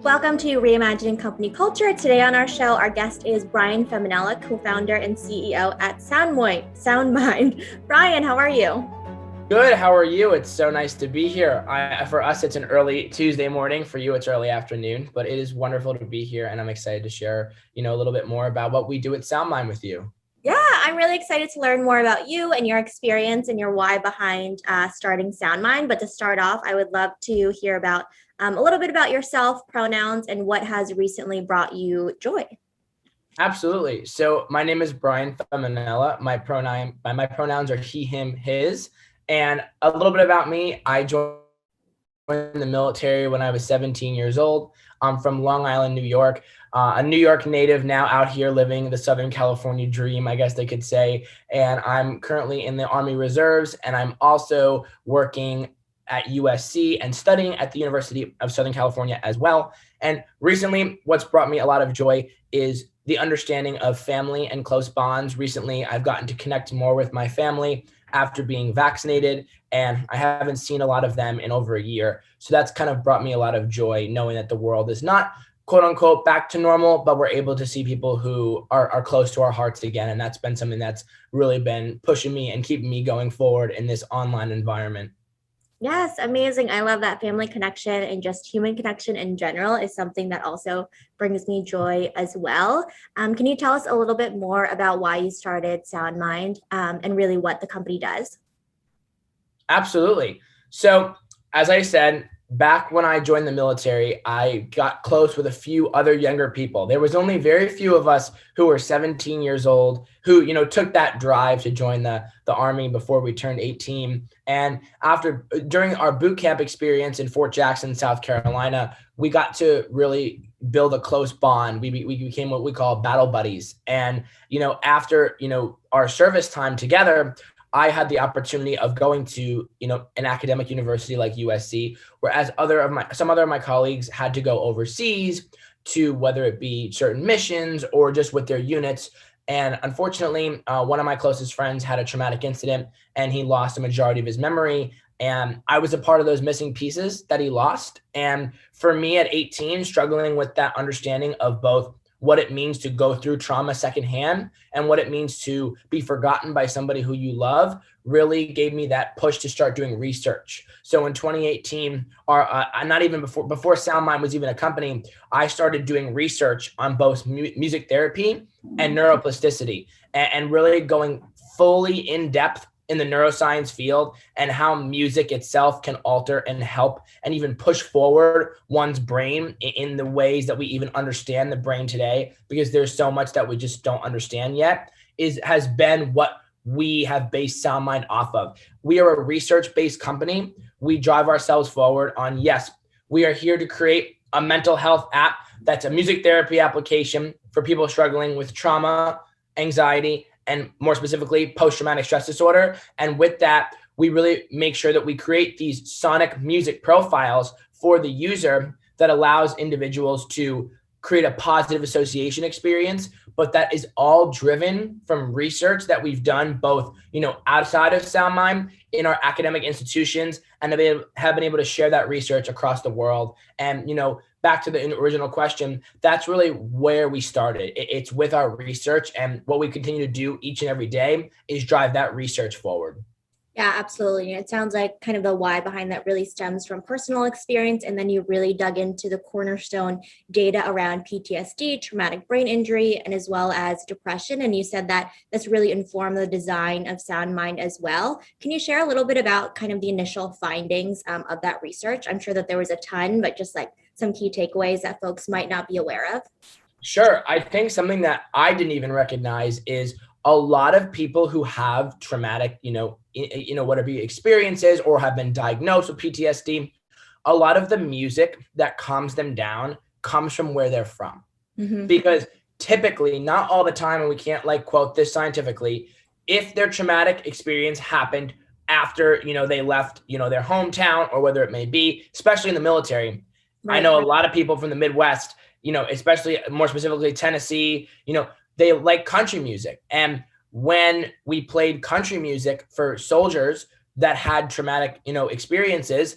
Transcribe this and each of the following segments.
Welcome to Reimagining Company Culture. Today on our show, our guest is Brian Femminella, Co-Founder and CEO at SoundMind. Brian, how are you? Good. How are you? It's so nice to be here. For us, it's an early Tuesday morning. For you, it's early afternoon, but it is wonderful to be here. And I'm excited to share, a little bit more about what we do at SoundMind with you. Yeah, I'm really excited to learn more about you and your experience and your why behind starting SoundMind. But to start off, I would love to hear about a little bit about yourself, pronouns, and what has recently brought you joy. Absolutely. So my name is Brian Femminella. My pronouns are he, him, his. And a little bit about me, I joined the military when I was 17 years old. I'm from Long Island, New York, a New York native now out here living the Southern California dream, I guess they could say. And I'm currently in the Army Reserves, and I'm also working at USC and studying at the University of Southern California as well. And recently, what's brought me a lot of joy is the understanding of family and close bonds. Recently, I've gotten to connect more with my family after being vaccinated, and I haven't seen a lot of them in over a year. So that's kind of brought me a lot of joy, knowing that the world is not quote unquote back to normal, but we're able to see people who are close to our hearts again. And that's been something that's really been pushing me and keeping me going forward in this online environment. Yes, amazing. I love that family connection and just human connection in general is something that also brings me joy as well. Can you tell us a little bit more about why you started SoundMind and really what the company does? Absolutely. So, as I said, back when I joined the military, I got close with a few other younger people. There was only very few of us who were 17 years old who, took that drive to join the Army before we turned 18. And during our boot camp experience in Fort Jackson, South Carolina, we got to really build a close bond. We became what we call battle buddies. And, after, our service time together, I had the opportunity of going to, an academic university like USC, whereas some other of my colleagues had to go overseas to whether it be certain missions or just with their units. And unfortunately, one of my closest friends had a traumatic incident and he lost a majority of his memory. And I was a part of those missing pieces that he lost. And for me at 18, struggling with that understanding of both what it means to go through trauma secondhand and what it means to be forgotten by somebody who you love really gave me that push to start doing research. So in 2018, not even before SoundMind was even a company, I started doing research on both music therapy and neuroplasticity and really going fully in depth in the neuroscience field and how music itself can alter and help and even push forward one's brain in the ways that we even understand the brain today, because there's so much that we just don't understand yet, has been what we have based SoundMind off of. We are a research-based company. We drive ourselves forward on, yes, we are here to create a mental health app that's a music therapy application for people struggling with trauma, anxiety, and more specifically, post-traumatic stress disorder. And with that, we really make sure that we create these sonic music profiles for the user that allows individuals to create a positive association experience, but that is all driven from research that we've done both, outside of SoundMind in our academic institutions, and have been able to share that research across the world. And, back to the original question, that's really where we started. It's with our research, and what we continue to do each and every day is drive that research forward. Yeah, absolutely. It sounds like kind of the why behind that really stems from personal experience. And then you really dug into the cornerstone data around PTSD, traumatic brain injury, and as well as depression. And you said that this really informed the design of SoundMind as well. Can you share a little bit about kind of the initial findings of that research? I'm sure that there was a ton, but just like some key takeaways that folks might not be aware of. Sure. I think something that I didn't even recognize is a lot of people who have traumatic, whatever experiences or have been diagnosed with PTSD, a lot of the music that calms them down comes from where they're from. Mm-hmm. Because typically, not all the time, and we can't quote this scientifically, if their traumatic experience happened after, they left, their hometown or whether it may be, especially in the military. Right. I know a lot of people from the Midwest, especially more specifically Tennessee, they like country music. And when we played country music for soldiers that had traumatic, experiences,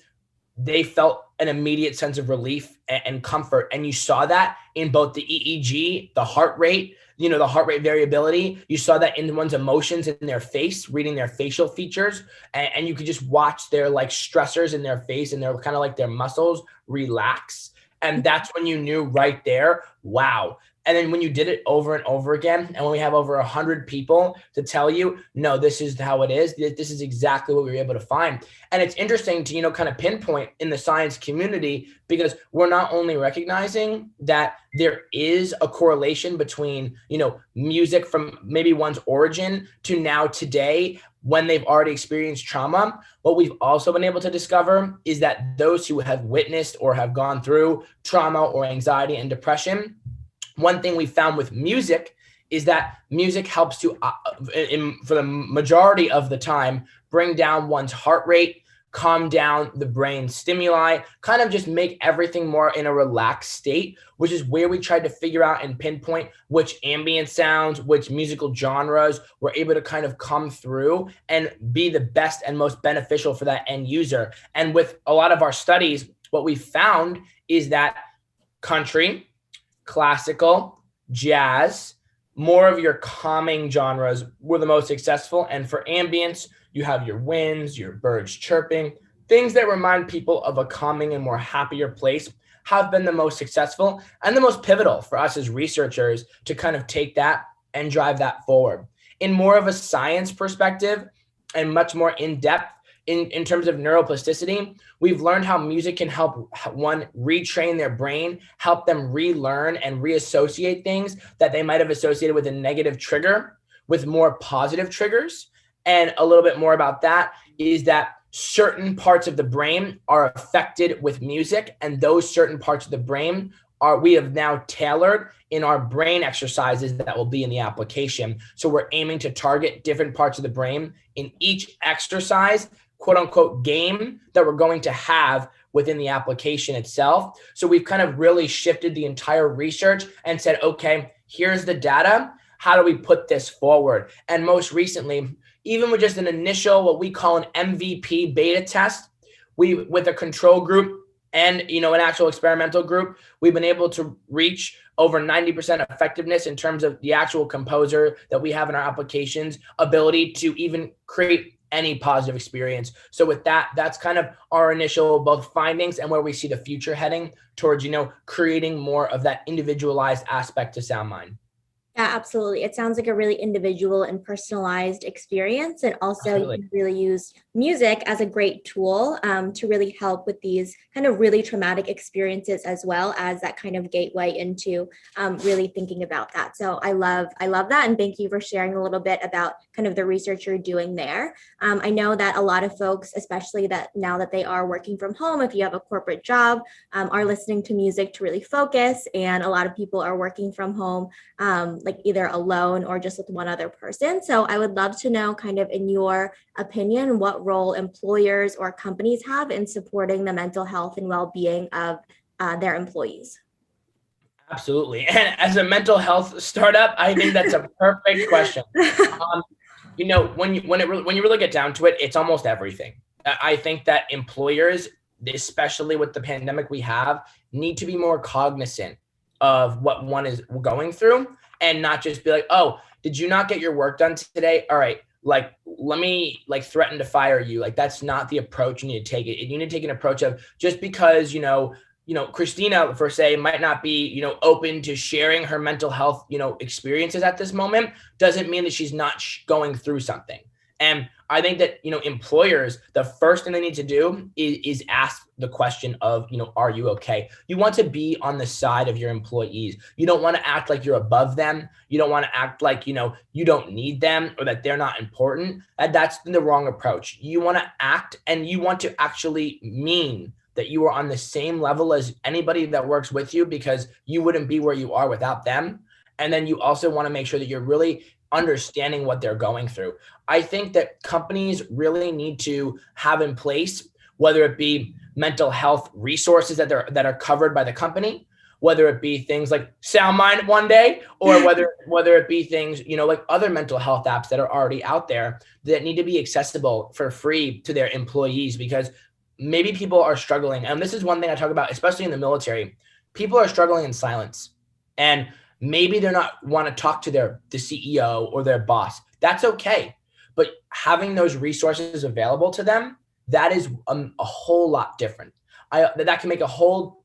they felt an immediate sense of relief and comfort. And you saw that in both the EEG, the heart rate, the heart rate variability. You saw that in one's emotions in their face, reading their facial features. And you could just watch their like stressors in their face and their kind of like their muscles relax. And that's when you knew right there, wow. And then when you did it over and over again, and when we have over 100 people to tell you, no, this is how it is. This is exactly what we were able to find. And it's interesting to, kind of pinpoint in the science community, because we're not only recognizing that there is a correlation between, music from maybe one's origin to now today, when they've already experienced trauma. What we've also been able to discover is that those who have witnessed or have gone through trauma or anxiety and depression, one thing we found with music is that music helps to, for the majority of the time, bring down one's heart rate, calm down the brain stimuli, kind of just make everything more in a relaxed state, which is where we tried to figure out and pinpoint which ambient sounds, which musical genres were able to kind of come through and be the best and most beneficial for that end user. And with a lot of our studies, what we found is that country, classical, jazz, more of your calming genres were the most successful. And for ambience, you have your winds, your birds chirping, things that remind people of a calming and more happier place have been the most successful and the most pivotal for us as researchers to kind of take that and drive that forward. In more of a science perspective and much more in depth, in terms of neuroplasticity, we've learned how music can help one retrain their brain, help them relearn and reassociate things that they might have associated with a negative trigger with more positive triggers. And a little bit more about that is that certain parts of the brain are affected with music, and those certain parts of the brain we have now tailored in our brain exercises that will be in the application. So we're aiming to target different parts of the brain in each exercise, quote unquote, game that we're going to have within the application itself. So we've kind of really shifted the entire research and said, okay, here's the data. How do we put this forward? And most recently, even with just an initial, what we call an MVP beta test, with a control group and, an actual experimental group, we've been able to reach over 90% effectiveness in terms of the actual composer that we have in our applications, ability to even create any positive experience. So with that, that's kind of our initial both findings and where we see the future heading towards, creating more of that individualized aspect to SoundMind. Yeah, absolutely. It sounds like a really individual and personalized experience. And also Absolutely. you can really use music as a great tool to really help with these kind of really traumatic experiences, as well as that kind of gateway into really thinking about that. So I love that. And thank you for sharing a little bit about kind of the research you're doing there. I know that a lot of folks, especially that now that they are working from home, if you have a corporate job, are listening to music to really focus. And a lot of people are working from home, like either alone or just with one other person. So I would love to know, kind of in your opinion, what role employers or companies have in supporting the mental health and well-being of their employees. Absolutely. And as a mental health startup, I think that's a perfect question. When you really get down to it, it's almost everything. I think that employers, especially with the pandemic we have, need to be more cognizant of what one is going through and not just be like, oh, did you not get your work done today? All right, like, let me threaten to fire you. Like, that's not the approach you need to take. You need to take an approach of, just because, Christina, per se, might not be, open to sharing her mental health, experiences at this moment, doesn't mean that she's not going through something. And I think that, employers, the first thing they need to do is ask the question of, are you okay? You want to be on the side of your employees. You don't want to act like you're above them. You don't want to act like, you don't need them or that they're not important. That's the wrong approach. You want to act, and you want to actually mean that you are on the same level as anybody that works with you, because you wouldn't be where you are without them. And then you also want to make sure that you're really understanding what they're going through. I think that companies really need to have in place, whether it be mental health resources that are covered by the company, whether it be things like SoundMind one day, or whether it be things, like other mental health apps that are already out there that need to be accessible for free to their employees, because maybe people are struggling. And this is one thing I talk about, especially in the military. People are struggling in silence. And maybe they're not want to talk to the CEO or their boss. That's okay. But having those resources available to them, that is a whole lot different. That can make a whole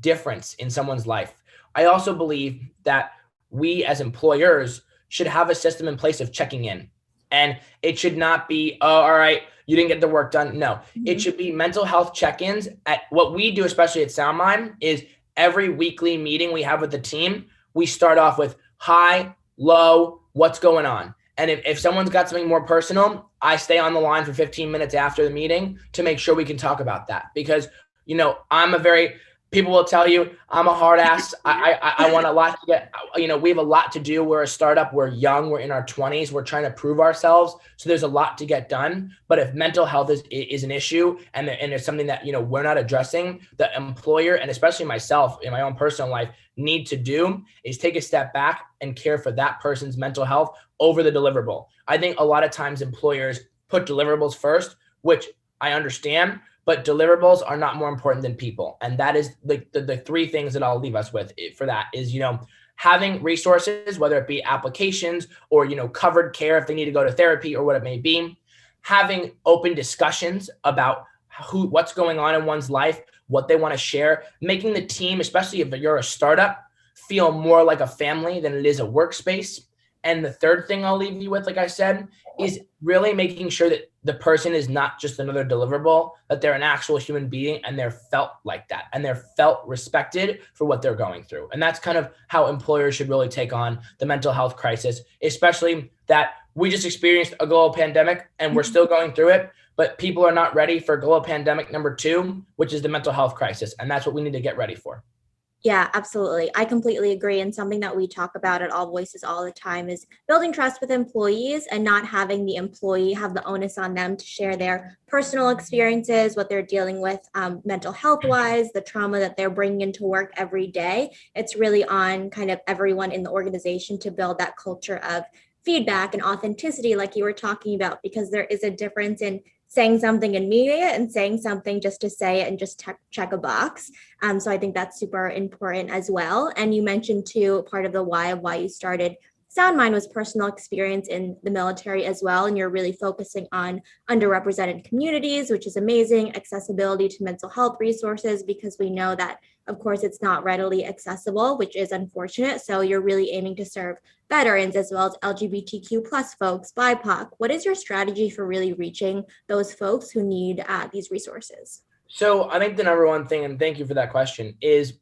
difference in someone's life. I also believe that we as employers should have a system in place of checking in. And it should not be, oh, all right, you didn't get the work done. No, it should be mental health check-ins. At what we do, especially at SoundMind, is every weekly meeting we have with the team, we start off with high, low, what's going on? And if someone's got something more personal, I stay on the line for 15 minutes after the meeting to make sure we can talk about that. Because, people will tell you I'm a hard ass. I want a lot to get, we have a lot to do. We're a startup. We're young. We're in our 20s. We're trying to prove ourselves. So there's a lot to get done. But if mental health is an issue and it's something that, we're not addressing, the employer, and especially myself in my own personal life, need to do is take a step back and care for that person's mental health over the deliverable. I think a lot of times employers put deliverables first, which I understand, but deliverables are not more important than people. And that is the three things that I'll leave us with for that is, having resources, whether it be applications or, covered care if they need to go to therapy or what it may be, having open discussions about what's going on in one's life, what they want to share, making the team, especially if you're a startup, feel more like a family than it is a workspace. And the third thing I'll leave you with, like I said, is really making sure that the person is not just another deliverable, that they're an actual human being and they're felt like that and they're felt respected for what they're going through. And that's kind of how employers should really take on the mental health crisis, especially that we just experienced a global pandemic and we're still going through it, but people are not ready for global pandemic number 2, which is the mental health crisis. And that's what we need to get ready for. Yeah, absolutely. I completely agree. And something that we talk about at AllVoices all the time is building trust with employees and not having the employee have the onus on them to share their personal experiences, what they're dealing with mental health wise, the trauma that they're bringing into work every day. It's really on kind of everyone in the organization to build that culture of feedback and authenticity, like you were talking about, because there is a difference in saying something and meaning it and saying something just to say it and just check a box. So I think that's super important as well. And you mentioned too, part of the why of why you started SoundMind was personal experience in the military as well. And you're really focusing on underrepresented communities, which is amazing, accessibility to mental health resources, because we know that, of course, it's not readily accessible, which is unfortunate. So you're really aiming to serve veterans as well as LGBTQ plus folks, BIPOC. What is your strategy for really reaching those folks who need these resources? So I think the number one thing, and thank you for that question, is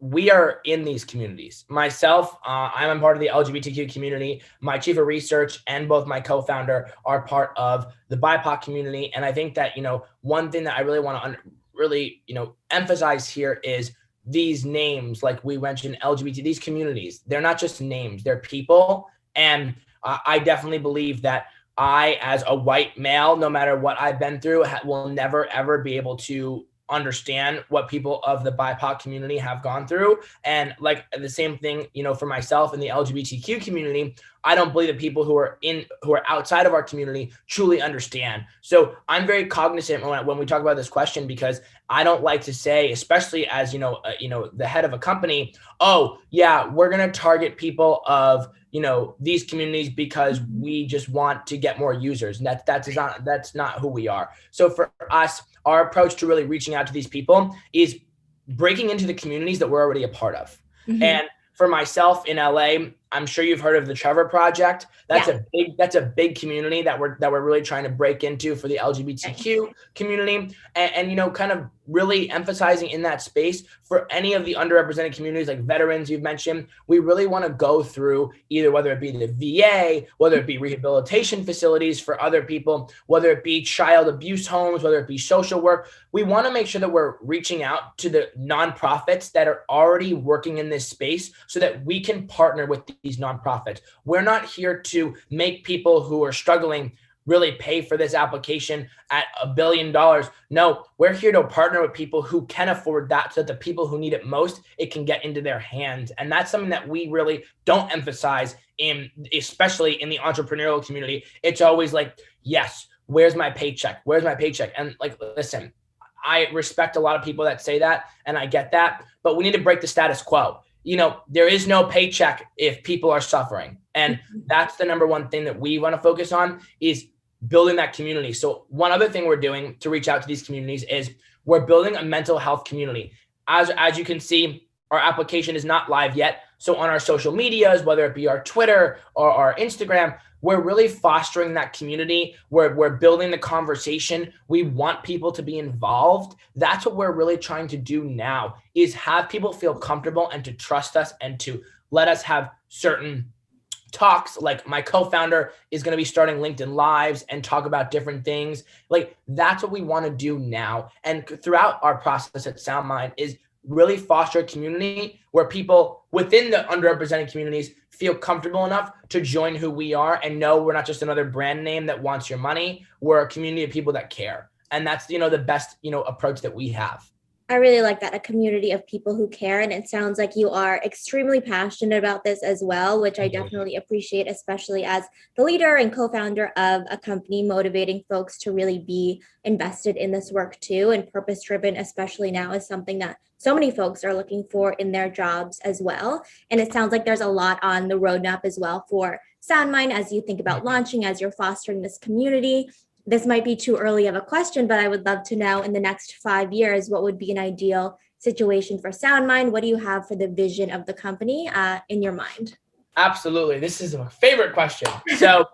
we are in these communities. Myself, I'm a part of the LGBTQ community. My chief of research and both my co-founder are part of the BIPOC community. And I think that, one thing that I really want to emphasize here is these names, like we mentioned, LGBT, these communities, they're not just names, they're people. And I definitely believe that I, as a white male, no matter what I've been through, will never, ever be able to understand what people of the BIPOC community have gone through. And like the same thing, for myself in the LGBTQ community, I don't believe that people who are outside of our community truly understand. So I'm very cognizant when we talk about this question, because I don't like to say, especially as, the head of a company, oh yeah, we're going to target people of, these communities because we just want to get more users. And that's not who we are. So for us, our approach to really reaching out to these people is breaking into the communities that we're already a part of. Mm-hmm. And for myself in LA, I'm sure you've heard of the Trevor Project. That's a big community that we're really trying to break into for the LGBTQ community, and kind of really emphasizing in that space for any of the underrepresented communities like veterans you've mentioned. We really want to go through either whether it be the VA, whether it be rehabilitation facilities for other people, whether it be child abuse homes, whether it be social work. We want to make sure that we're reaching out to the nonprofits that are already working in this space so that we can partner with these nonprofits. We're not here to make people who are struggling really pay for this application at $1 billion. No, we're here to partner with people who can afford that so that the people who need it most, it can get into their hands. And that's something that we really don't emphasize especially in the entrepreneurial community. It's always like, yes, where's my paycheck? Where's my paycheck? And like, listen, I respect a lot of people that say that, and I get that, but we need to break the status quo. There is no paycheck if people are suffering. And that's the number one thing that we want to focus on, is building that community. So one other thing we're doing to reach out to these communities is we're building a mental health community. As you can see, our application is not live yet. So on our social medias, whether it be our Twitter or our Instagram, we're really fostering that community. We're building the conversation. We want people to be involved. That's what we're really trying to do now, is have people feel comfortable and to trust us and to let us have certain talks. Like my co-founder is going to be starting LinkedIn Lives and talk about different things. Like that's what we want to do now. And throughout our process at SoundMind is really foster a community where people within the underrepresented communities feel comfortable enough to join who we are and know we're not just another brand name that wants your money. We're a community of people that care. And that's, the best, approach that we have. I really like that, a community of people who care. And it sounds like you are extremely passionate about this as well, which I definitely appreciate, especially as the leader and co-founder of a company, motivating folks to really be invested in this work too. And purpose-driven, especially now, is something that so many folks are looking for in their jobs as well. And it sounds like there's a lot on the roadmap as well for SoundMind as you think about launching, as you're fostering this community. This might be too early of a question, but I would love to know, in the next 5 years, what would be an ideal situation for SoundMind? What do you have for the vision of the company in your mind? Absolutely. This is my favorite question. So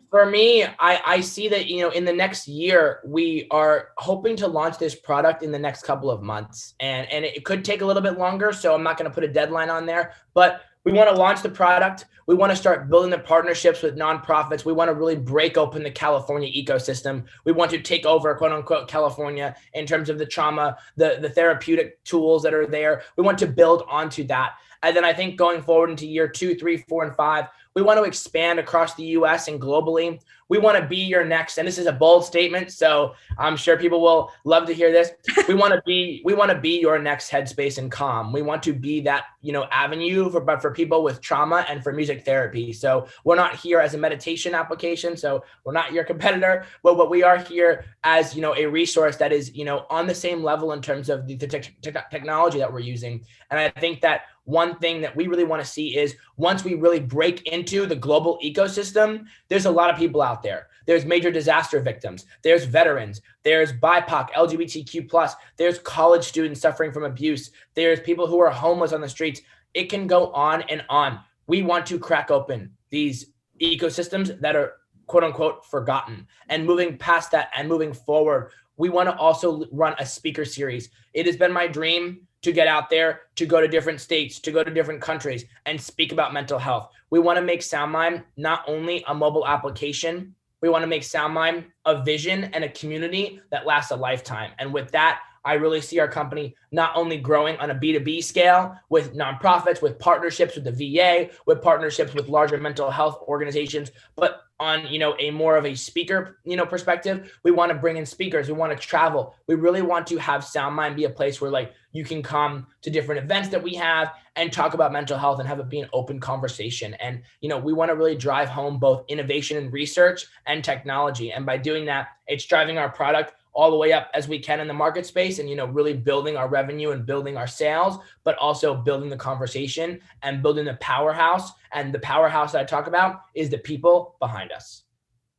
for me, I see that, in the next year, we are hoping to launch this product in the next couple of months. And it could take a little bit longer, so I'm not going to put a deadline on there. But we want to launch the product. We want to start building the partnerships with nonprofits. We want to really break open the California ecosystem. We want to take over, quote unquote, California in terms of the trauma, the therapeutic tools that are there. We want to build onto that. And then I think going forward into year 2, 3, 4, and 5, we want to expand across the US and globally. We want to be your next, and this is a bold statement, so I'm sure people will love to hear this. We want to be your next Headspace and Calm. We want to be that, avenue for people with trauma and for music therapy. So we're not here as a meditation application, so we're not your competitor, but we are here as, a resource that is, on the same level in terms of the technology that we're using. And I think that one thing that we really want to see is once we really break into the global ecosystem, there's a lot of people out there. There's major disaster victims. There's veterans. There's BIPOC, LGBTQ+. There's college students suffering from abuse. There's people who are homeless on the streets. It can go on and on. We want to crack open these ecosystems that are, quote unquote, forgotten. And moving past that and moving forward, we want to also run a speaker series. It has been my dream to get out there, to go to different states, to go to different countries and speak about mental health. We want to make SoundMind not only a mobile application, we want to make SoundMind a vision and a community that lasts a lifetime. And with that, I really see our company not only growing on a B2B scale with nonprofits, with partnerships with the VA, with partnerships with larger mental health organizations, but on, a more of a speaker, perspective. We want to bring in speakers. We want to travel. We really want to have SoundMind be a place where you can come to different events that we have and talk about mental health and have it be an open conversation. And, we want to really drive home both innovation and research and technology. And by doing that, it's driving our product all the way up as we can in the market space and, really building our revenue and building our sales, but also building the conversation and building the powerhouse. And the powerhouse that I talk about is the people behind us.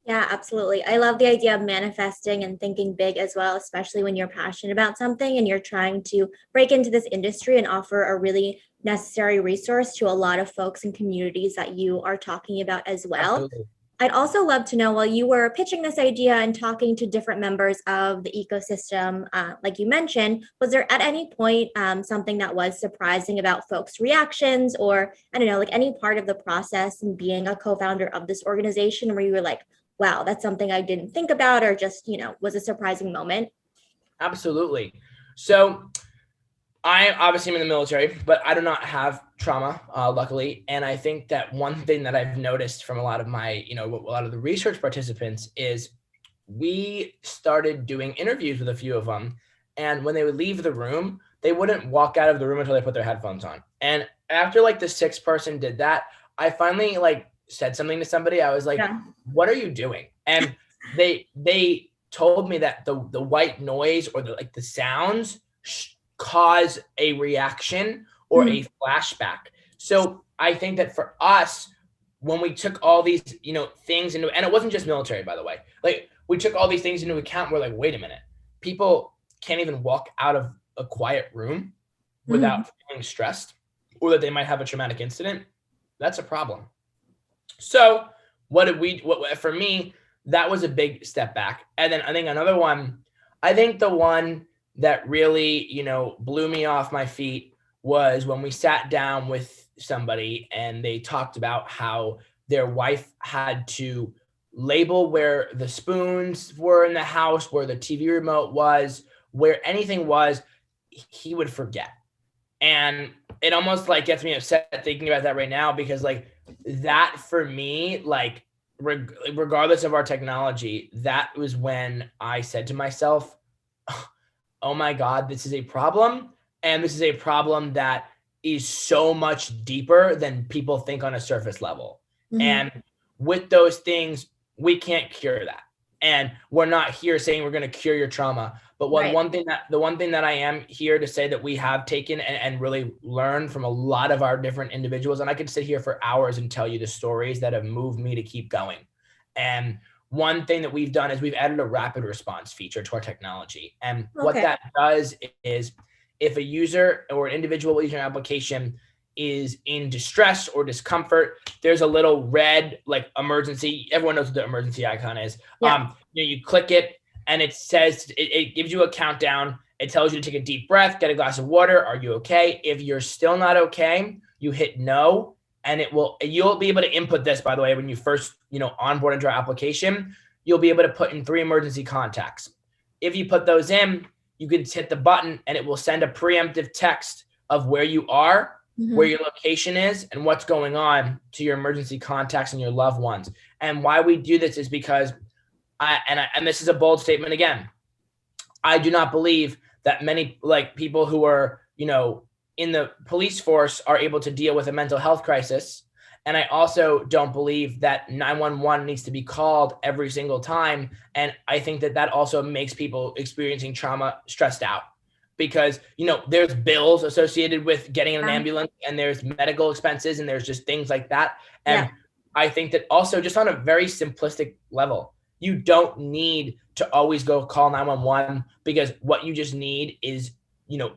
Yeah, absolutely. I love the idea of manifesting and thinking big as well, especially when you're passionate about something and you're trying to break into this industry and offer a really necessary resource to a lot of folks and communities that you are talking about as well. Absolutely. I'd also love to know, while you were pitching this idea and talking to different members of the ecosystem, like you mentioned, was there at any point something that was surprising about folks' reactions, or I don't know, any part of the process in being a co-founder of this organization where you were like, wow, that's something I didn't think about, or just, was a surprising moment? Absolutely. So I obviously am in the military, but I do not have trauma, luckily. And I think that one thing that I've noticed from a lot of my, a lot of the research participants is we started doing interviews with a few of them. And when they would leave the room, they wouldn't walk out of the room until they put their headphones on. And after the sixth person did that, I finally said something to somebody. I was like, What are you doing? And they told me that the white noise or the sounds cause a reaction or a flashback. So I think that for us, when we took all these, things into, and it wasn't just military, by the way, like we took all these things into account. We're like, wait a minute, people can't even walk out of a quiet room without feeling stressed, or that they might have a traumatic incident. That's a problem. So for me, that was a big step back. And then I think the one that really, blew me off my feet was when we sat down with somebody and they talked about how their wife had to label where the spoons were in the house, where the TV remote was, where anything was, he would forget. And it almost like gets me upset thinking about that right now, because like that for me, like regardless of our technology, that was when I said to myself, oh my God, this is a problem. And this is a problem that is so much deeper than people think on a surface level. And with those things, we can't cure that. And we're not here saying we're going to cure your trauma. But the one thing that I am here to say that we have taken and really learned from a lot of our different individuals, and I could sit here for hours and tell you the stories that have moved me to keep going. And one thing that we've done is we've added a rapid response feature to our technology. And what that does is if a user or an individual using an application is in distress or discomfort, there's a little red like emergency. Everyone knows what the emergency icon is. Yeah. You click it and it says, it gives you a countdown. It tells you to take a deep breath, get a glass of water. Are you okay? If you're still not okay, you hit no, and you'll be able to input this, by the way, when you first, onboard into our application, you'll be able to put in 3 emergency contacts. If you put those in, you can hit the button and it will send a preemptive text of where you are, where your location is, and what's going on to your emergency contacts and your loved ones. And why we do this is because and this is a bold statement again, I do not believe that many people who are, in the police force are able to deal with a mental health crisis. And I also don't believe that 911 needs to be called every single time. And I think that also makes people experiencing trauma stressed out, because, there's bills associated with getting an ambulance, and there's medical expenses, and there's just things like that. And I think that also, just on a very simplistic level, you don't need to always go call 911, because what you just need is,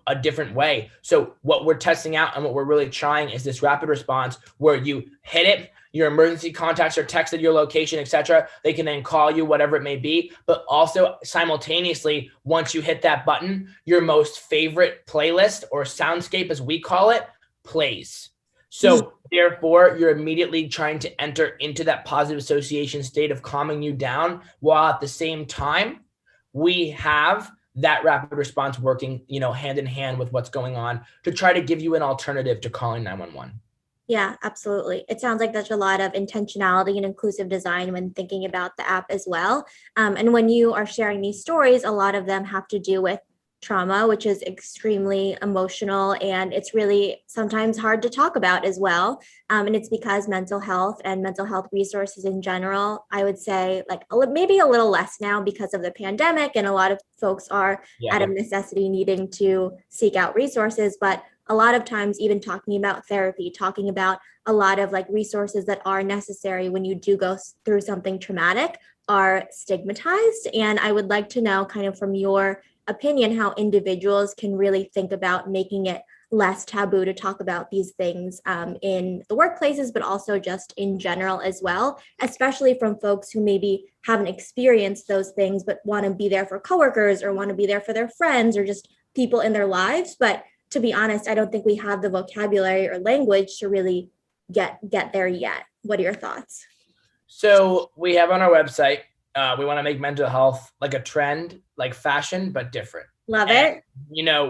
a different way. So what we're testing out and what we're really trying is this rapid response where you hit it, your emergency contacts are texted your location, etc. They can then call you, whatever it may be. But also simultaneously, once you hit that button, your most favorite playlist, or soundscape as we call it, plays. So therefore, you're immediately trying to enter into that positive association state of calming you down, while at the same time, we have that rapid response working, hand in hand with what's going on to try to give you an alternative to calling 911. Yeah, absolutely. It sounds like there's a lot of intentionality and inclusive design when thinking about the app as well. And when you are sharing these stories, a lot of them have to do with trauma, which is extremely emotional, and it's really sometimes hard to talk about as well. And it's because mental health and mental health resources in general, I would say maybe a little less now because of the pandemic, and a lot of folks are out of necessity needing to seek out resources. But a lot of times, even talking about therapy, talking about a lot of resources that are necessary when you do go through something traumatic are stigmatized. And I would like to know, kind of from your opinion, how individuals can really think about making it less taboo to talk about these things in the workplaces, but also just in general as well, especially from folks who maybe haven't experienced those things, but want to be there for coworkers or want to be there for their friends or just people in their lives. But to be honest, I don't think we have the vocabulary or language to really get there yet. What are your thoughts? So we have on our website, we want to make mental health like a trend, like fashion, but different. Love it.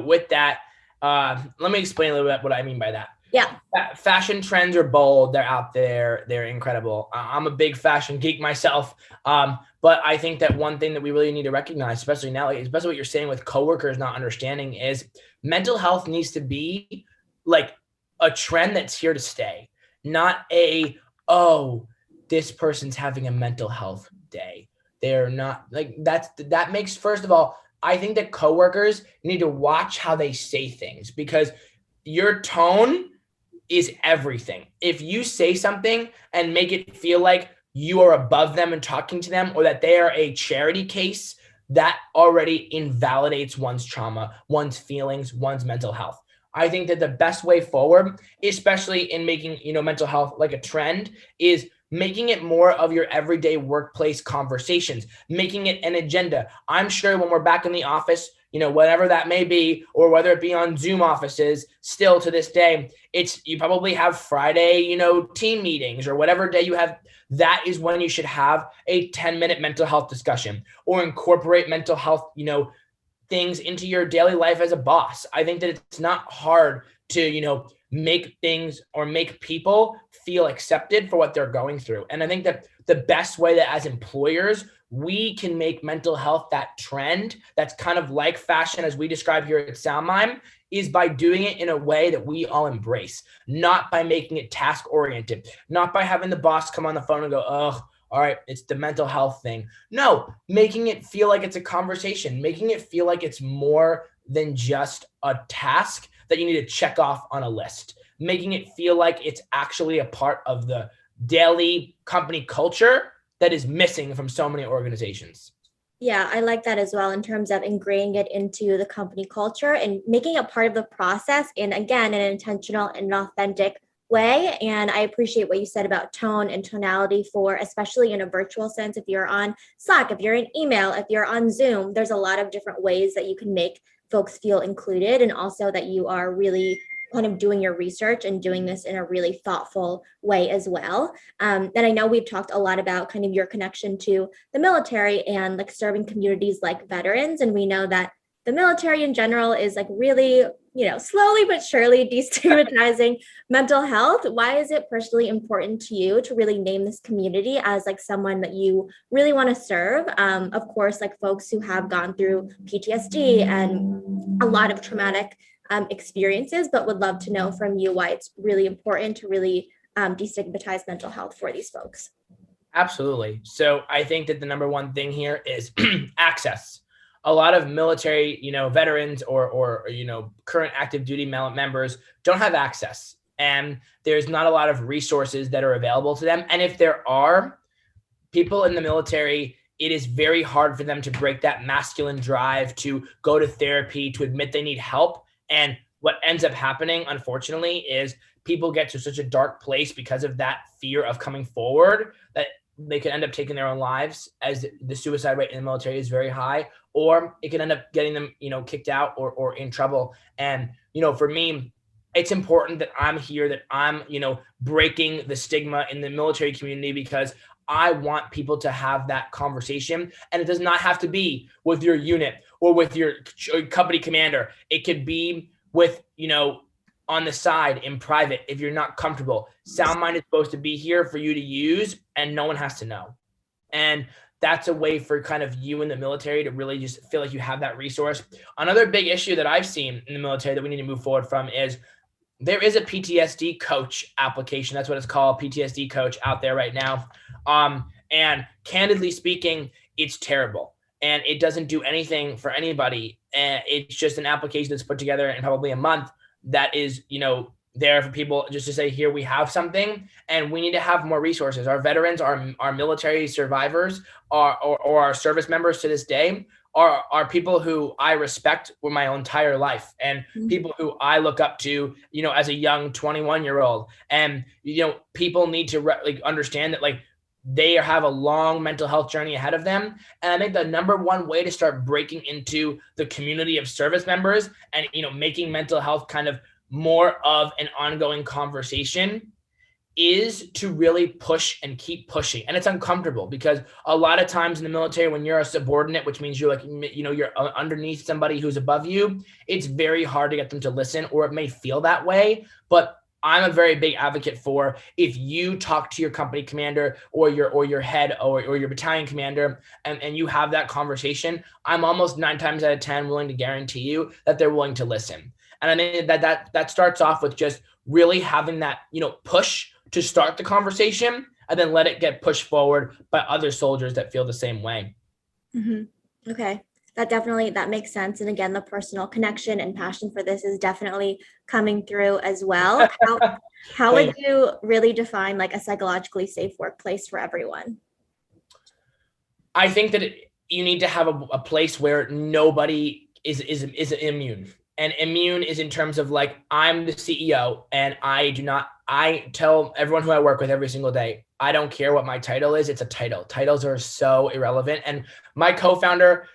With that, let me explain a little bit what I mean by that. Yeah. Fashion trends are bold. They're out there. They're incredible. I'm a big fashion geek myself. But I think that one thing that we really need to recognize, especially now, especially what you're saying with coworkers not understanding, is mental health needs to be like a trend that's here to stay, not this person's having a mental health day. They're not like that makes, first of all, I think that coworkers need to watch how they say things, because your tone is everything. If you say something and make it feel like you are above them and talking to them, or that they are a charity case, that already invalidates one's trauma, one's feelings, one's mental health. I think that the best way forward, especially in making, mental health like a trend, is making it more of your everyday workplace conversations, making it an agenda. I'm sure when we're back in the office, whatever that may be, or whether it be on Zoom offices, still to this day, you probably have Friday, team meetings, or whatever day you have. That is when you should have a 10-minute mental health discussion, or incorporate mental health, things into your daily life as a boss. I think that it's not hard to, make things or make people feel accepted for what they're going through. And I think that the best way that as employers, we can make mental health that trend that's kind of like fashion, as we describe here at SoundMind, is by doing it in a way that we all embrace, not by making it task oriented, not by having the boss come on the phone and go, oh, all right, it's the mental health thing. No, making it feel like it's a conversation, making it feel like it's more than just a task that you need to check off on a list, making it feel like it's actually a part of the daily company culture that is missing from so many organizations. Yeah, I like that as well, in terms of ingraining it into the company culture and making it part of the process. And again, in an intentional and authentic way. And I appreciate what you said about tone and tonality, for especially in a virtual sense. If you're on Slack, if you're in email, if you're on Zoom, there's a lot of different ways that you can make folks feel included, and also that you are really kind of doing your research and doing this in a really thoughtful way as well. And I know we've talked a lot about kind of your connection to the military and like serving communities like veterans. And we know that the military in general is like really, slowly but surely destigmatizing mental health. Why is it personally important to you to really name this community as like someone that you really want to serve? Of course, like folks who have gone through PTSD and a lot of traumatic experiences, but would love to know from you why it's really important to really destigmatize mental health for these folks. Absolutely. So I think that the number one thing here is access. A lot of military, veterans or current active duty members don't have access, and there's not a lot of resources that are available to them. And if there are people in the military, it is very hard for them to break that masculine drive to go to therapy, to admit they need help. And what ends up happening, unfortunately, is people get to such a dark place because of that fear of coming forward that they could end up taking their own lives, as the suicide rate in the military is very high, or it could end up getting them, kicked out or in trouble. And, for me, it's important that I'm here, that I'm, breaking the stigma in the military community, because I want people to have that conversation. And it does not have to be with your unit or with your company commander. It could be with, on the side in private. If you're not comfortable, SoundMind is supposed to be here for you to use, and no one has to know. And that's a way for kind of you in the military to really just feel like you have that resource. Another big issue that I've seen in the military that we need to move forward from is there is a PTSD coach application. That's what it's called, PTSD coach, out there right now. And candidly speaking, it's terrible. And it doesn't do anything for anybody. And it's just an application that's put together in probably a month that is, there for people just to say, here, we have something, and we need to have more resources. Our veterans, our military survivors, or our service members to this day are people who I respect with my entire life, and people who I look up to, as a young 21-year-old. And, people need to understand that they have a long mental health journey ahead of them. And I think the number one way to start breaking into the community of service members and, making mental health kind of more of an ongoing conversation is to really push and keep pushing. And it's uncomfortable, because a lot of times in the military, when you're a subordinate, which means you're you're underneath somebody who's above you, it's very hard to get them to listen, or it may feel that way. But I'm a very big advocate for, if you talk to your company commander or your head or your battalion commander and you have that conversation, I'm almost 9 times out of 10 willing to guarantee you that they're willing to listen. And I mean, that starts off with just really having that, push to start the conversation. and then let it get pushed forward by other soldiers that feel the same way. Mm-hmm. Okay. That makes sense. And again, the personal connection and passion for this is definitely coming through as well. How would you really define like a psychologically safe workplace for everyone? I think that you need to have a place where nobody is immune. And immune is in terms of like, I'm the CEO and I tell everyone who I work with every single day, I don't care what my title is. It's a title. Titles are so irrelevant. And my co-founder,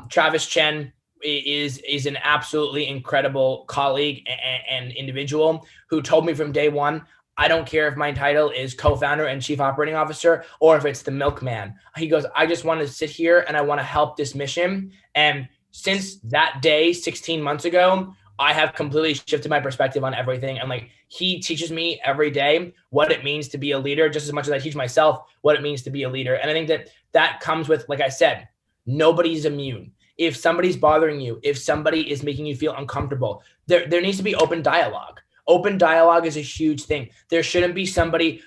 Travis Chen, is an absolutely incredible colleague and individual who told me from day one, I don't care if my title is co-founder and chief operating officer or if it's the milkman. He goes, I just want to sit here and I want to help this mission. And since that day, 16 months ago, I have completely shifted my perspective on everything. And like, he teaches me every day what it means to be a leader, just as much as I teach myself what it means to be a leader. And I think that comes with, like I said, nobody's immune. If somebody's bothering you, if somebody is making you feel uncomfortable, there needs to be open dialogue. Open dialogue is a huge thing. There shouldn't be somebody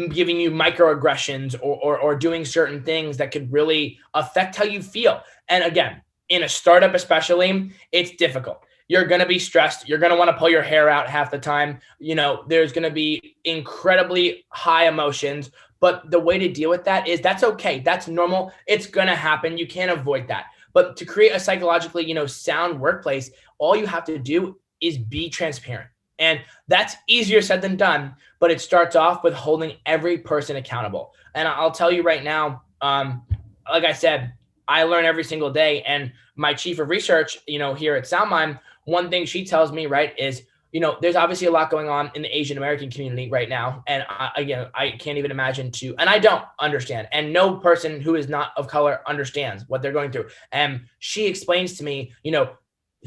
giving you microaggressions or doing certain things that could really affect how you feel. And again, in a startup especially, it's difficult. You're going to be stressed. You're going to want to pull your hair out half the time. There's going to be incredibly high emotions. But the way to deal with that is that's okay. That's normal. It's going to happen. You can't avoid that. But to create a psychologically, sound workplace, all you have to do is be transparent. And that's easier said than done, but it starts off with holding every person accountable. And I'll tell you right now, like I said, I learn every single day. And my chief of research, here at SoundMind, one thing she tells me, right, is, there's obviously a lot going on in the Asian American community right now. And I can't even imagine and I don't understand. And no person who is not of color understands what they're going through. And she explains to me,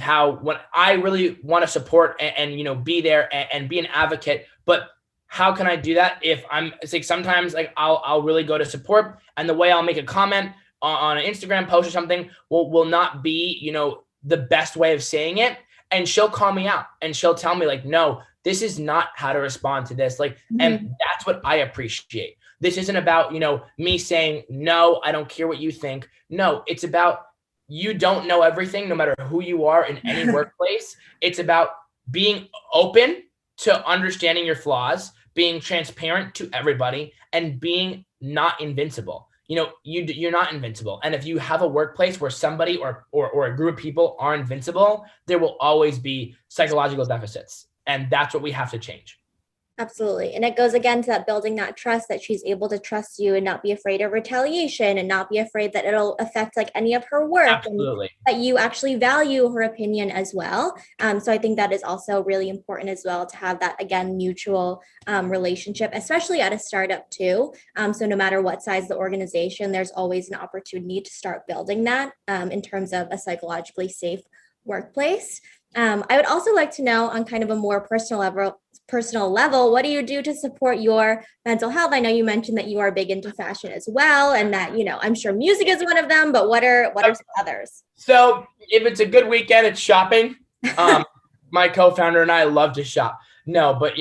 how when I really want to support and be there and be an advocate, but how can I do that if it's like sometimes like I'll really go to support and the way I'll make a comment on an Instagram post or something will not be, the best way of saying it. And she'll call me out and she'll tell me like, no, this is not how to respond to this. Like, and that's what I appreciate. This isn't about, me saying, no, I don't care what you think. No, it's about, you don't know everything, no matter who you are in any workplace. It's about being open to understanding your flaws, being transparent to everybody, and being not invincible. You're not invincible. And if you have a workplace where somebody or a group of people are invincible, there will always be psychological deficits. And that's what we have to change. Absolutely. And it goes again to that building that trust, that she's able to trust you and not be afraid of retaliation and not be afraid that it'll affect like any of her work. Absolutely. And that you actually value her opinion as well. So I think that is also really important as well to have that, again, mutual relationship, especially at a startup too. So no matter what size the organization, there's always an opportunity to start building that in terms of a psychologically safe workplace. I would also like to know on kind of a more personal level, what do you do to support your mental health? I know you mentioned that you are big into fashion as well, and that, I'm sure music is one of them, but what are some others? So if it's a good weekend, it's shopping. My co-founder and I love to shop. No, but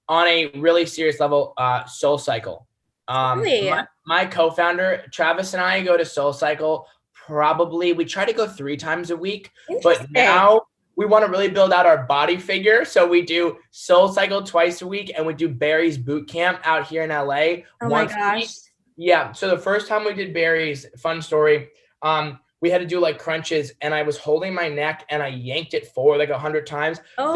on a really serious level, SoulCycle. Really? My co-founder, Travis, and I go to SoulCycle probably, we try to go 3 times a week, but now we want to really build out our body figure. So we do SoulCycle twice a week and we do Barry's boot camp out here in LA. Oh my gosh. Yeah. So the first time we did Barry's, fun story, we had to do like crunches and I was holding my neck and I yanked it forward like 100 times. Oh.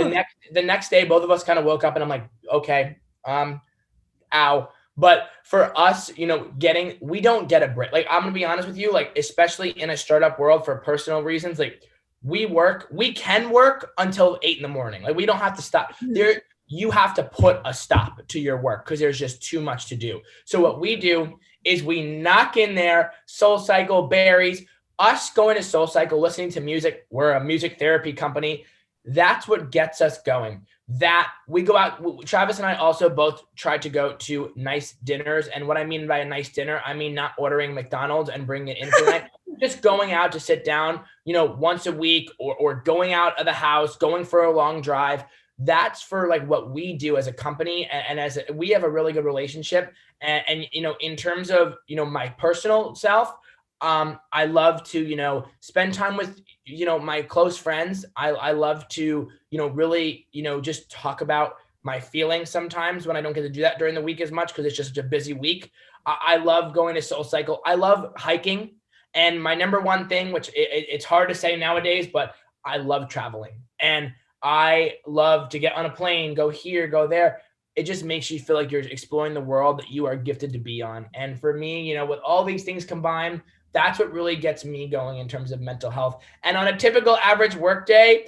The next day, both of us kind of woke up and I'm like, okay, ow. But for us, we don't get a break. Like, I'm going to be honest with you, like, especially in a startup world for personal reasons, like we can work until 8 a.m. Like, we don't have to stop there. You have to put a stop to your work because there's just too much to do. So what we do is we knock in there, SoulCycle, Barry's, us going to SoulCycle, listening to music. We're a music therapy company. That's what gets us going. That we go out, Travis and I also both tried to go to nice dinners. And what I mean by a nice dinner, I mean not ordering McDonald's and bringing it in for the night, just going out to sit down, once a week or going out of the house, going for a long drive. that's for like what we do as a company. And we have a really good relationship. And, in terms of, my personal self, I love to, spend time with, my close friends. I love to, really, just talk about my feelings sometimes when I don't get to do that during the week as much because it's just such a busy week. I love going to SoulCycle. I love hiking. And my number one thing, which it's hard to say nowadays, but I love traveling. And I love to get on a plane, go here, go there. It just makes you feel like you're exploring the world that you are gifted to be on. And for me, with all these things combined, that's what really gets me going in terms of mental health. And on a typical average work day,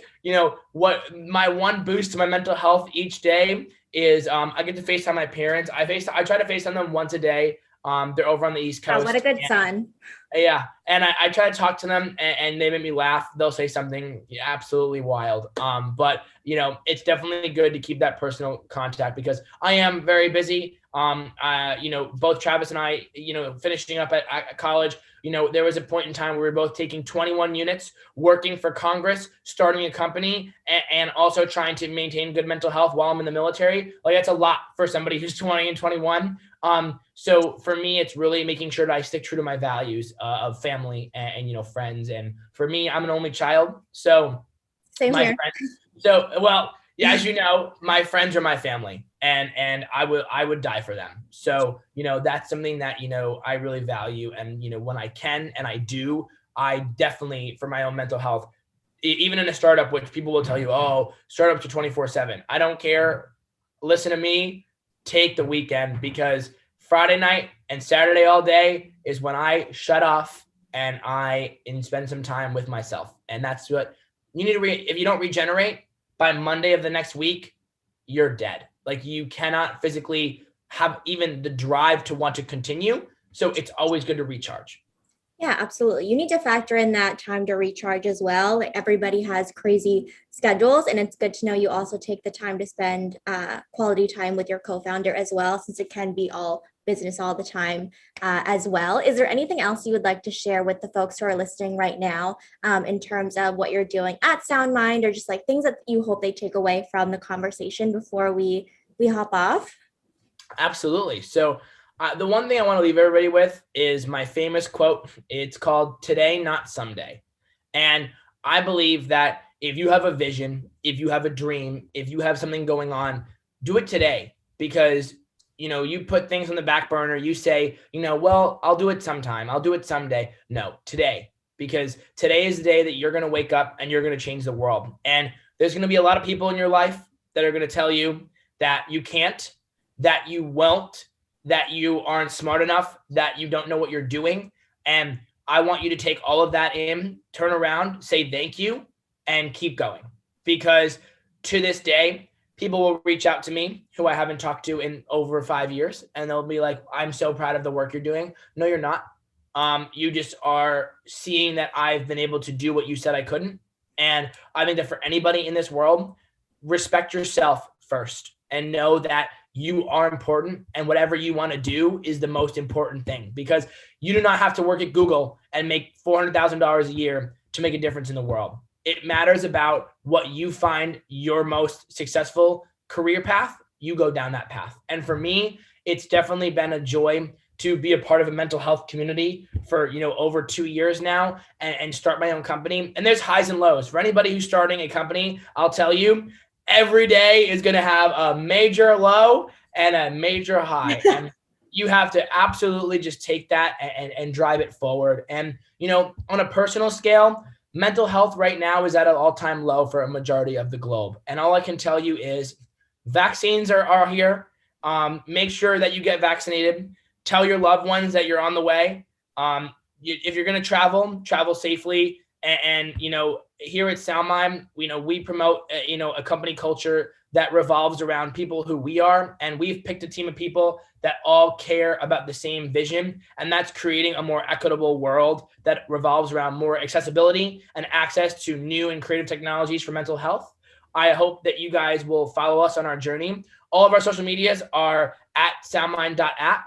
what my one boost to my mental health each day is I get to FaceTime my parents. I try to FaceTime them once a day. They're over on the East Coast. Oh, what a good son. Yeah. And I try to talk to them and they make me laugh. They'll say something absolutely wild. But it's definitely good to keep that personal contact because I am very busy. Both Travis and I, finishing up at college, there was a point in time where we were both taking 21 units, working for Congress, starting a company, and also trying to maintain good mental health while I'm in the military. Like that's a lot for somebody who's 20 and 21. So for me, it's really making sure that I stick true to my values of family and friends. And for me, I'm an only child. So Same my here. friends, yeah, as you know, my friends are my family and I would die for them. So, that's something that, I really value. And, when I can, and I do, I definitely, for my own mental health, even in a startup, which people will tell you, oh, startups are 24/7. I don't care. Listen to me, take the weekend because Friday night and Saturday all day is when I shut off and spend some time with myself. And that's what you need to if you don't regenerate by Monday of the next week, you're dead. Like you cannot physically have even the drive to want to continue. So it's always good to recharge. Yeah, absolutely. You need to factor in that time to recharge as well. Like everybody has crazy schedules, and it's good to know you also take the time to spend quality time with your co-founder as well, since it can be all business all the time as well. Is there anything else you would like to share with the folks who are listening right now in terms of what you're doing at SoundMind, or just like things that you hope they take away from the conversation before we hop off? Absolutely. So the one thing I want to leave everybody with is my famous quote. It's called "Today, Not Someday." And I believe that if you have a vision, if you have a dream, if you have something going on, do it today because, you put things on the back burner. You say, well, I'll do it sometime. I'll do it someday. No, today, because today is the day that you're going to wake up and you're going to change the world. And there's going to be a lot of people in your life that are going to tell you that you can't, that you won't, that you aren't smart enough, that you don't know what you're doing. And I want you to take all of that in, turn around, say thank you, and keep going. Because to this day, people will reach out to me who I haven't talked to in over 5 years, and they'll be like, I'm so proud of the work you're doing. No, you're not. You just are seeing that I've been able to do what you said I couldn't. And I think that for anybody in this world, respect yourself first and know that you are important, and whatever you want to do is the most important thing, because you do not have to work at Google and make $400,000 a year to make a difference in the world. It matters about what you find your most successful career path. You go down that path. And for me, it's definitely been a joy to be a part of a mental health community for, over 2 years now and start my own company. And there's highs and lows. For anybody who's starting a company, I'll tell you, every day is going to have a major low and a major high. And you have to absolutely just take that and drive it forward. And, on a personal scale, mental health right now is at an all-time low for a majority of the globe. And all I can tell you is vaccines are here. Make sure that you get vaccinated. Tell your loved ones that you're on the way. If you're going to travel safely. And here at SoundMind, we promote, a company culture that revolves around people who we are. And we've picked a team of people that all care about the same vision. And that's creating a more equitable world that revolves around more accessibility and access to new and creative technologies for mental health. I hope that you guys will follow us on our journey. All of our social medias are at soundmind.app.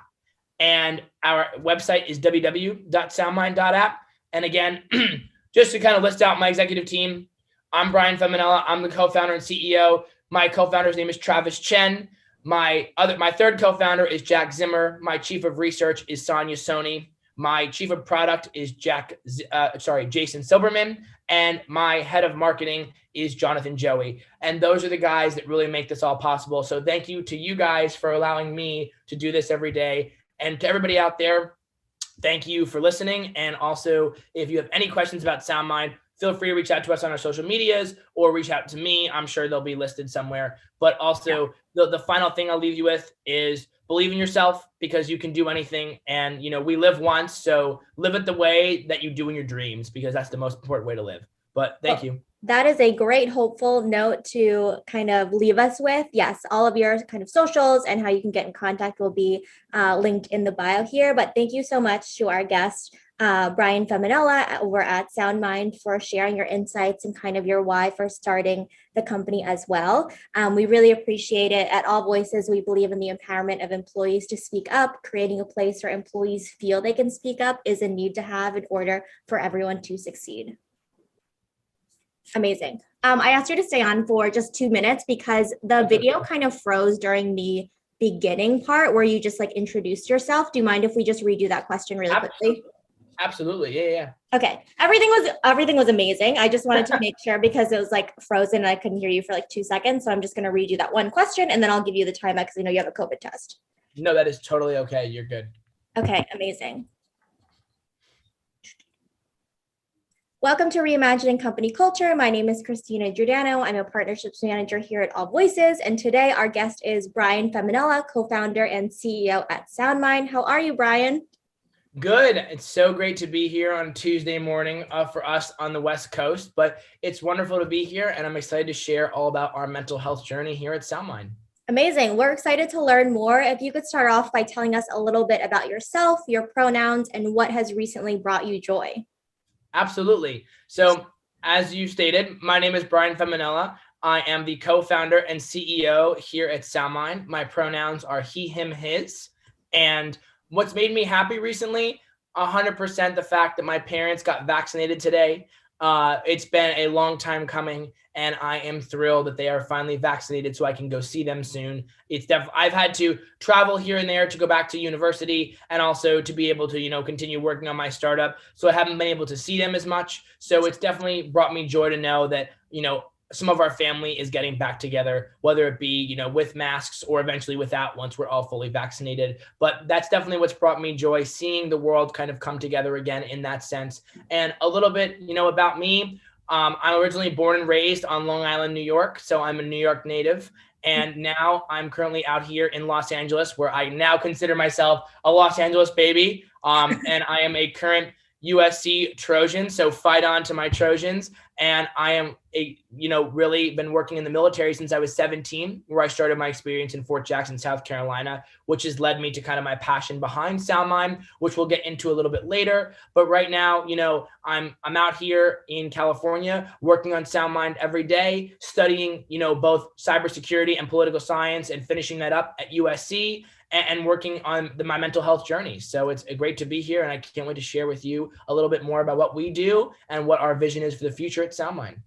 And our website is www.soundmind.app. And again, just to kind of list out my executive team, I'm Brian Femminella. I'm the co-founder and CEO. My co-founder's name is Travis Chen. My third co-founder is Jack Zimmer. My chief of research is Sonia Soni. My chief of product is Jason Silberman. And my head of marketing is Jonathan Joey. And those are the guys that really make this all possible. So thank you to you guys for allowing me to do this every day. And to everybody out there, thank you for listening. And also, if you have any questions about SoundMind, feel free to reach out to us on our social medias or reach out to me. I'm sure they'll be listed somewhere. But also, the final thing I'll leave you with is believe in yourself, because you can do anything. And, we live once, so live it the way that you do in your dreams, because that's the most important way to live. But thank you. That is a great hopeful note to kind of leave us with. Yes, all of your kind of socials and how you can get in contact will be linked in the bio here. But thank you so much to our guest, Brian Femminella over at SoundMind, for sharing your insights and kind of your why for starting the company as well. We really appreciate it. At AllVoices, we believe in the empowerment of employees to speak up. Creating a place where employees feel they can speak up is a need to have in order for everyone to succeed. Amazing. I asked you to stay on for just 2 minutes because the video kind of froze during the beginning part where you just introduced yourself. Do you mind if we just redo that question really quickly? Absolutely. Yeah. Okay. Everything was amazing. I just wanted to make sure because it was frozen and I couldn't hear you for 2 seconds. So I'm just going to redo that one question and then I'll give you the time because I know you have a COVID test. No, that is totally okay. You're good. Okay. Amazing. Welcome to Reimagining Company Culture. My name is Christina Giordano. I'm a partnerships manager here at AllVoices. And today our guest is Brian Femminella, co-founder and CEO at SoundMind. How are you, Brian? Good. It's so great to be here on Tuesday morning for us on the West Coast, but it's wonderful to be here and I'm excited to share all about our mental health journey here at SoundMind. Amazing. We're excited to learn more. If you could start off by telling us a little bit about yourself, your pronouns, and what has recently brought you joy. Absolutely. So as you stated, my name is Brian Femminella. I am the co-founder and CEO here at SoundMind. My pronouns are he, him, his. And what's made me happy recently, 100% the fact that my parents got vaccinated today. It's been a long time coming and I am thrilled that they are finally vaccinated so I can go see them soon. I've had to travel here and there to go back to university and also to be able to, continue working on my startup. So I haven't been able to see them as much. So it's definitely brought me joy to know that, some of our family is getting back together, whether it be, with masks or eventually without once we're all fully vaccinated. But that's definitely what's brought me joy, seeing the world kind of come together again in that sense. And a little bit, about me. I'm originally born and raised on Long Island, New York. So I'm a New York native. And now I'm currently out here in Los Angeles, where I now consider myself a Los Angeles baby. And I am a current USC Trojan, so fight on to my Trojans. And I am really been working in the military since I was 17, where I started my experience in Fort Jackson, South Carolina, which has led me to kind of my passion behind SoundMind, which we'll get into a little bit later. But right now, I'm out here in California working on SoundMind every day, studying, both cybersecurity and political science and finishing that up at USC. And working on my mental health journey. So it's great to be here and I can't wait to share with you a little bit more about what we do and what our vision is for the future at SoundMind.